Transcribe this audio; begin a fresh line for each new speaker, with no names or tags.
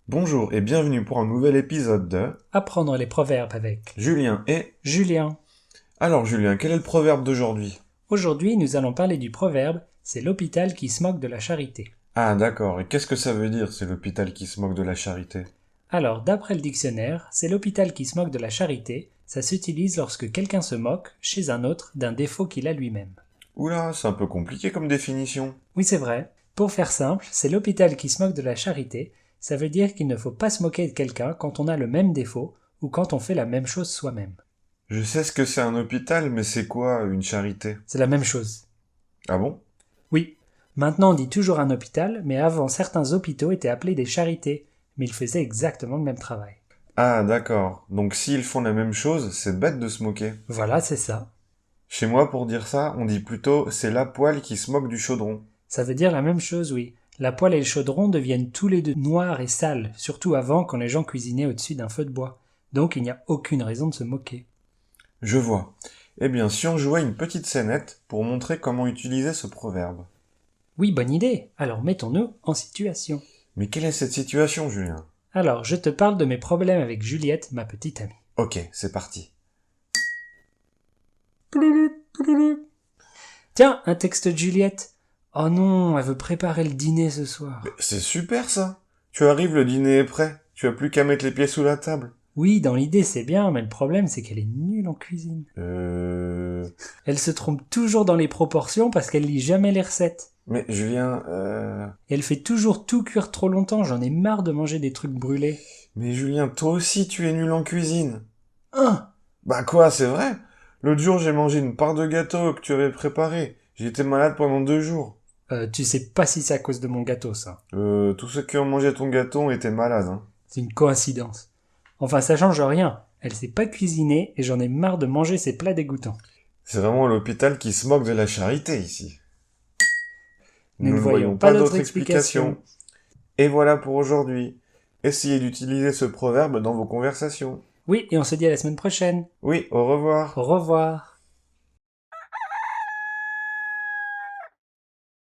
Bonjour et bienvenue pour un nouvel épisode de
Apprendre les proverbes avec
Julien et...
Julien.
Alors Julien, quel est le proverbe d'aujourd'hui?
Aujourd'hui, nous allons parler du proverbe « C'est l'hôpital qui se moque de la charité ».
Ah d'accord, et qu'est-ce que ça veut dire, c'est l'hôpital qui se moque de la charité?
Alors, d'après le dictionnaire, c'est l'hôpital qui se moque de la charité, ça s'utilise lorsque quelqu'un se moque, chez un autre, d'un défaut qu'il a lui-même.
Oula, c'est un peu compliqué comme définition.
Oui, c'est vrai. Pour faire simple, c'est l'hôpital qui se moque de la charité, ça veut dire qu'il ne faut pas se moquer de quelqu'un quand on a le même défaut ou quand on fait la même chose soi-même.
Je sais ce que c'est un hôpital, mais c'est quoi une charité?
C'est la même chose.
Ah bon?
Oui. Maintenant on dit toujours un hôpital, mais avant certains hôpitaux étaient appelés des charités, mais ils faisaient exactement le même travail.
Ah d'accord, donc s'ils font la même chose, c'est bête de se moquer.
Voilà, c'est ça.
Chez moi, pour dire ça, on dit plutôt c'est la poêle qui se moque du chaudron.
Ça veut dire la même chose, oui. La poêle et le chaudron deviennent tous les deux noirs et sales, surtout avant quand les gens cuisinaient au-dessus d'un feu de bois. Donc il n'y a aucune raison de se moquer.
Je vois. Eh bien, si on jouait une petite scénette pour montrer comment utiliser ce proverbe.
Oui, bonne idée. Alors mettons-nous en situation.
Mais quelle est cette situation, Julien?
Alors, je te parle de mes problèmes avec Juliette, ma petite amie.
Ok, c'est parti.
Tiens, un texte de Juliette. Oh non, elle veut préparer le dîner ce soir.
Mais c'est super ça. Tu arrives, le dîner est prêt. Tu as plus qu'à mettre les pieds sous la table.
Oui, dans l'idée c'est bien, mais le problème c'est qu'elle est nulle en cuisine. Elle se trompe toujours dans les proportions parce qu'elle lit jamais les recettes.
Mais Julien,
Et elle fait toujours tout cuire trop longtemps, j'en ai marre de manger des trucs brûlés.
Mais Julien, toi aussi tu es nul en cuisine.
Hein?
Bah quoi, c'est vrai? L'autre jour j'ai mangé une part de gâteau que tu avais préparé. J'ai été malade pendant 2 jours.
Tu sais pas si c'est à cause de mon gâteau ça.
Tous ceux qui ont mangé ton gâteau étaient malades, hein.
C'est une coïncidence. Enfin ça change rien, elle sait pas cuisiner et j'en ai marre de manger ces plats dégoûtants.
C'est vraiment l'hôpital qui se moque de la charité ici.
Nous ne voyons pas d'autre explication.
Et voilà pour aujourd'hui. Essayez d'utiliser ce proverbe dans vos conversations.
Oui, et on se dit à la semaine prochaine.
Oui, au revoir.
Au revoir.